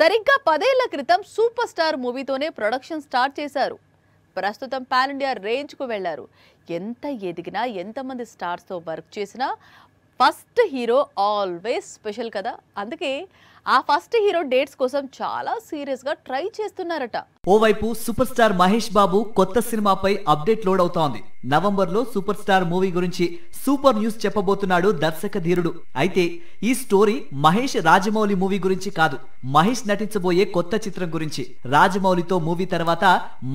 సరిగ్గా 10 ఏళ్ల క్రితం సూపర్ స్టార్ మూవీతోనే ప్రొడక్షన్ స్టార్ట్ చేశారు. ప్రస్తుతం పాన్ ఇండియా రేంజ్ కు వెళ్లారు. ఎంత ఎదిగినా ఎంతమంది స్టార్స్ తో వర్క్ చేసినా ఫస్ట్ హీరో ఆల్వేస్ స్పెషల్ కదా. అందుకే ఆ ఫస్ట్ హీరో డేట్స్ కోసం చాలా సీరియస్ గా ట్రై చేస్తున్నారట. ఓవైపు సూపర్ స్టార్ మహేష్ బాబు కొత్త సినిమాపై అప్డేట్ లోడ్ అవుతోంది. నవంబర్ లో సూపర్ స్టార్ మూవీ గురించి సూపర్ న్యూస్ చెప్పబోతున్నాడు దర్శక ధీరుడు. అయితే ఈ స్టోరీ మహేష్ రాజమౌళి మూవీ గురించి కాదు, మహేష్ నటించబోయే కొత్త చిత్రం గురించి. రాజమౌళితో మూవీ తర్వాత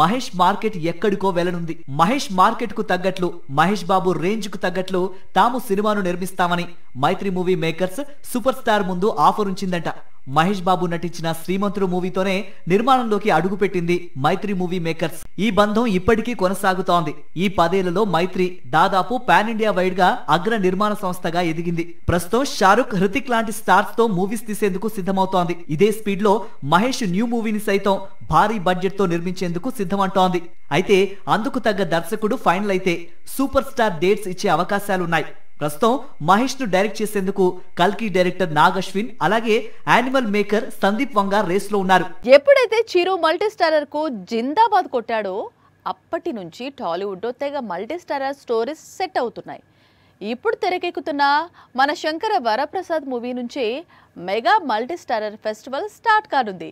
మహేష్ మార్కెట్ ఎక్కడికో వెళ్లనుంది. మహేష్ మార్కెట్ కు తగ్గట్లు, మహేష్ బాబు రేంజ్ కు తగ్గట్లు తాము సినిమాను నిర్మిస్తామని మైత్రి మూవీ మేకర్స్ సూపర్ స్టార్ ముందు ఆఫర్ ఉంచిందంట. మహేష్ బాబు నటించిన శ్రీమంతుడు మూవీతోనే నిర్మాణంలోకి అడుగుపెట్టింది మైత్రి మూవీ మేకర్స్. ఈ బంధం ఇప్పటికీ కొనసాగుతోంది. ఈ 10 ఏళ్లలో మైత్రి దాదాపు పాన్ ఇండియా వైడ్ గా అగ్ర నిర్మాణ సంస్థగా ఎదిగింది. ప్రస్తుతం షారుఖ్, హృతిక్ లాంటి స్టార్స్ తో మూవీస్ తీసేందుకు సిద్ధమవుతోంది. ఇదే స్పీడ్ లో మహేష్ న్యూ మూవీని సైతం భారీ బడ్జెట్ తో నిర్మించేందుకు సిద్ధమంటోంది. అయితే అందుకు తగ్గ దర్శకుడు ఫైనల్ అయితే సూపర్ స్టార్ డేట్స్ ఇచ్చే అవకాశాలున్నాయి. ప్రస్తుతం మహేష్ ను డైరెక్ట్ చేసేందుకు కల్కి డైరెక్టర్ నాగ్ అశ్విన్, అలాగే animal maker Sandeep Vanga race లో ఉన్నారు. ఎప్పుడైతే చిరు మల్టీ స్టారర్ కు జిందాబాద్ కొట్టాడో అప్పటి నుంచి టాలీవుడ్ లో తెగ మల్టీ స్టారర్ స్టోరీస్ సెట్ అవుతున్నాయి. ఇప్పుడు తెరకెక్కుతున్న మన శంకర వరప్రసాద్ మూవీ నుంచి mega multi starrer festival start కానుంది.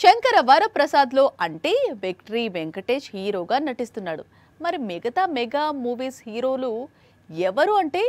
శంకర వరప్రసాద్ లో అంటే విక్టరీ వెంకటేష్ హీరోగా నటిస్తున్నాడు. మరి మిగతా మెగా మూవీస్ హీరోలు ఎవరు అంటే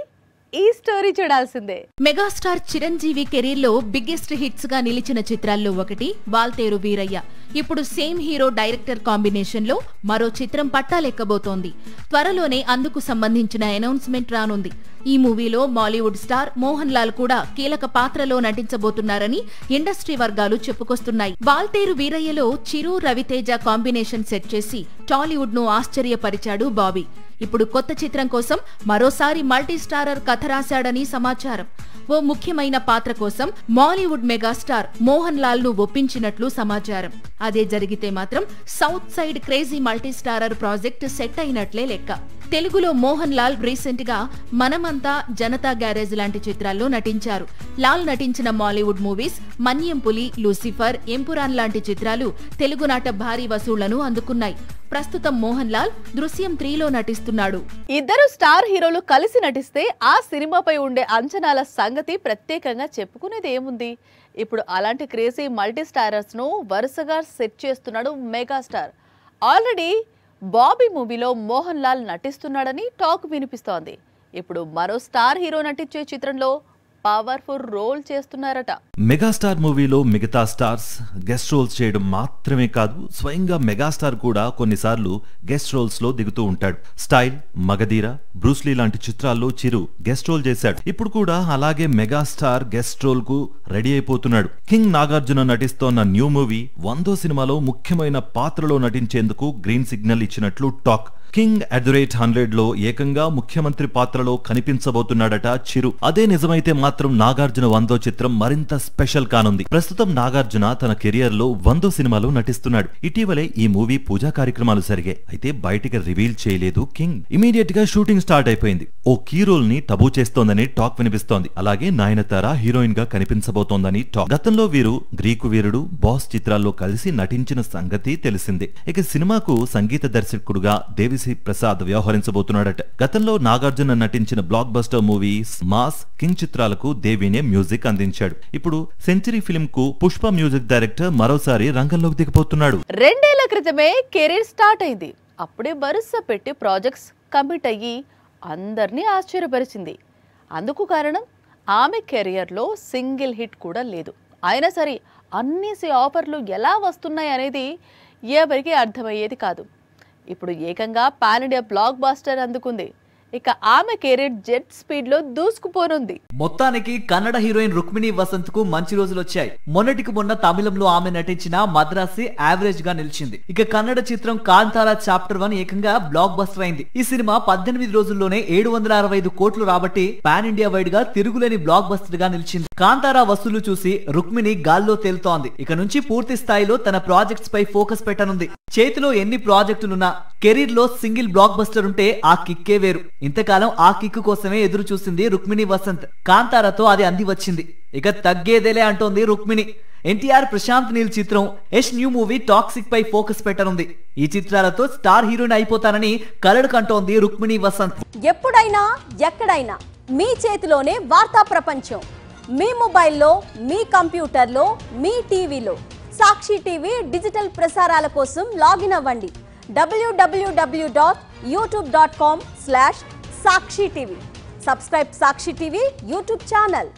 ఈ స్టోరీ చూడాల్సిందే. మెగాస్టార్ చిరంజీవి కెరీర్ లో బిగ్గెస్ట్ హిట్స్ గా నిలిచిన చిత్రాల్లో ఒకటి వాల్తేరు వీరయ్య. ఇప్పుడు సేమ్ హీరో డైరెక్టర్ కాంబినేషన్ లో మరో చిత్రం పట్టాలెక్కబోతోంది. త్వరలోనే అందుకు సంబంధించిన అనౌన్స్మెంట్ రానుంది. ఈ మూవీలో బాలీవుడ్ స్టార్ మోహన్ లాల్ కూడా కీలక పాత్రలో నటించబోతున్నారని ఇండస్ట్రీ వర్గాలు చెప్పుకొస్తున్నాయి. వాల్తేరు వీరయ్యలో చిరు, రవితేజ కాంబినేషన్ సెట్ చేసి టాలీవుడ్ ను ఆశ్చర్యపరిచాడు బాబీ. ఇప్పుడు కొత్త చిత్రం కోసం మరోసారి మల్టీ స్టారర్ కథ రాశాడని సమాచారం. ఓ ముఖ్యమైన పాత్ర కోసం మాలీవుడ్ మెగాస్టార్ మోహన్ లాల్ ను ఒప్పించినట్లు సమాచారం. అదే జరిగితే మాత్రం south side crazy multi starrer project set అయినట్లే లెక్క. తెలుగులో మోహన్ లాల్ రీసెంట్ గా మనమంతా, జనతా గ్యారేజ్ లాంటి చిత్రాల్లో నటించారు. లాల్ నటించిన మాలీవుడ్ మూవీస్ మన్యం పులి, లూసిఫర్, ఎంపురాన్ లాంటి చిత్రాలు తెలుగునాట భారీ వసూళ్లను అందుకున్నాయి. ప్రస్తుతం మోహన్ లాల్ దృశ్యం 3లో నటిస్తున్నాడు. ఇద్దరు స్టార్ హీరోలు కలిసి నటిస్తే ఆ సినిమాపై ఉండే అంచనాల సంగతి ప్రత్యేకంగా చెప్పుకునేది ఏముంది. ఇప్పుడు అలాంటి క్రేజీ మల్టీ స్టారర్స్ ను వరుసగా సెట్ చేస్తున్నాడు మెగాస్టార్. ఆల్రెడీ బాబీ మూవీలో మోహన్ లాల్ నటిస్తున్నాడని టాక్ వినిపిస్తోంది. ఇప్పుడు మరో స్టార్ హీరో నటించే చిత్రంలో పవర్ఫుల్ రోల్ చేస్తున్నారట. మెగాస్టార్ మూవీలో మిగతా స్టార్స్ గెస్ట్ రోల్స్ చేయడం మాత్రమే కాదు, స్వయంగా మెగాస్టార్ కూడా కొన్నిసార్లు గెస్ట్ రోల్స్ లో దిగుతూ ఉంటాడు. స్టైల్, మగధీర, బ్రూస్లీ లాంటి చిత్రాల్లో చిరు గెస్ట్ రోల్ చేశాడు. ఇప్పుడు కూడా అలాగే మెగాస్టార్ గెస్ట్ రోల్ కు రెడీ అయిపోతున్నాడు. కింగ్ నాగార్జున నటిస్తోన్న న్యూ మూవీ 100 సినిమాలో ముఖ్యమైన పాత్రలో నటించేందుకు గ్రీన్ సిగ్నల్ ఇచ్చినట్లు టాక్. కింగ్ @100 లో ఏకంగా ముఖ్యమంత్రి పాత్రలో కనిపించబోతున్నాడట చిరు. అదే నిజమైతే మాత్రం నాగార్జున 100 చిత్రం మరింత స్పెషల్ కానుంది. ప్రస్తుతం నాగార్జున తన కెరియర్ లో 100 సినిమాలో నటిస్తున్నాడు. ఇటీవలే ఈ మూవీ పూజా కార్యక్రమాలు జరిగాయి. అయితే బయటికి రివీల్ చేయలేదు కింగ్. ఇమీడియట్ గా షూటింగ్ స్టార్ట్ అయిపోయింది. ఓ కీ రోల్ ని టబూ చేస్తోందని టాక్ వినిపిస్తోంది. అలాగే నయనతార హీరోయిన్ గా కనిపించబోతోందని టాక్. గతంలో వీరు గ్రీకు వీరుడు, బాస్ చిత్రాల్లో కలిసి నటించిన సంగతి తెలిసిందే. ఇక సినిమాకు సంగీత దర్శకుడుగా దేవిశ్రీ ప్రసాద్ వ్యవహరించబోతున్నాడట. గతంలో నాగార్జున నటించిన block buster movies mass, king చిత్రాలకు దేవినే మ్యూజిక్ అందించాడు. ఇప్పుడు సెంచరీ ఫిల్మ్ కు పుష్ప మ్యూజిక్ డైరెక్టర్ మరోసారి రంగంలోకి దిగిపోతున్నాడు. 2 ఏళ్ల క్రితమే కెరీర్ స్టార్ట్ అయింది. అప్పుడే వరుస పెట్టి ప్రాజెక్ట్స్ కమిట్ అయ్యి అందరినీ ఆశ్చర్యపరిచింది. అందుకు కారణం ఆమె కెరియర్ లో సింగిల్ హిట్ కూడా లేదు. అయినా సరే అన్నేసి ఆఫర్లు ఎలా వస్తున్నాయి అనేది ఎవరికి అర్థమయ్యేది కాదు. ఇప్పుడు ఏకంగా పాన్ ఇండియా బ్లాక్ బాస్టర్ అందుకుంది. ఇక ఆమె కెరీర్ జెట్ స్పీడ్ లో దూసుకుపోనుంది. మొత్తానికి కన్నడ హీరోయిన్ రుక్మిణి వసంత్ కు మంచి రోజులు వచ్చాయి. మొన్నటికి మొన్న తమిళంలో ఆమె నటించిన మద్రాసి యావరేజ్ గా నిలిచింది. ఇక కన్నడ చిత్రం కాంతారా చాప్టర్ 1 ఏకంగా బ్లాక్ బస్టర్ అయింది. ఈ సినిమా 18 రోజుల్లోనే 765 కోట్లు రాబట్టి పాన్ ఇండియా వైడ్ గా తిరుగులేని బ్లాక్ బస్టర్ గా నిలిచింది. కాంతారా వసూలు చూసి రుక్మిణి గాల్లో తేలుతోంది. ఇక నుంచి పూర్తి స్థాయిలో తన ప్రాజెక్ట్స్ పై ఫోకస్ పెట్టనుంది. చేతిలో ఎన్ని ప్రాజెక్టులున్నా కెరీర్ లో సింగిల్ బ్లాక్ బస్టర్ ఉంటే ఆ కిక్కే వేరు. ఇంతకాలం ఆ కిక్ కోసమే ఎదురు చూసింది రుక్మిణి వసంత్. కాంతారాతో అది అంది వచ్చింది. ఇక తగ్గేదేలే అంటోంది రుక్మిణి. ఎన్టీఆర్ ప్రశాంత్ నీల్ చిత్రం యష్ న్యూ మూవీ టాక్సిక్ పై ఫోకస్ పెట్టనుంది. ఈ చిత్రాలతో స్టార్ హీరోయిన్ అయిపోతానని కలడు కంటోంది రుక్మిణి వసంత్. ఎప్పుడైనా ఎక్కడైనా మీ చేతిలోనే వార్తా ప్రపంచం. మీ మొబైల్లో, మీ కంప్యూటర్లో, మీ టీవీలో. సాక్షి టీవీ డిజిటల్ ప్రసారాల కోసం లాగిన్ అవ్వండి www.youtube.com/సాక్షి టీవీ. సబ్స్క్రైబ్ సాక్షి టీవీ యూట్యూబ్ ఛానల్.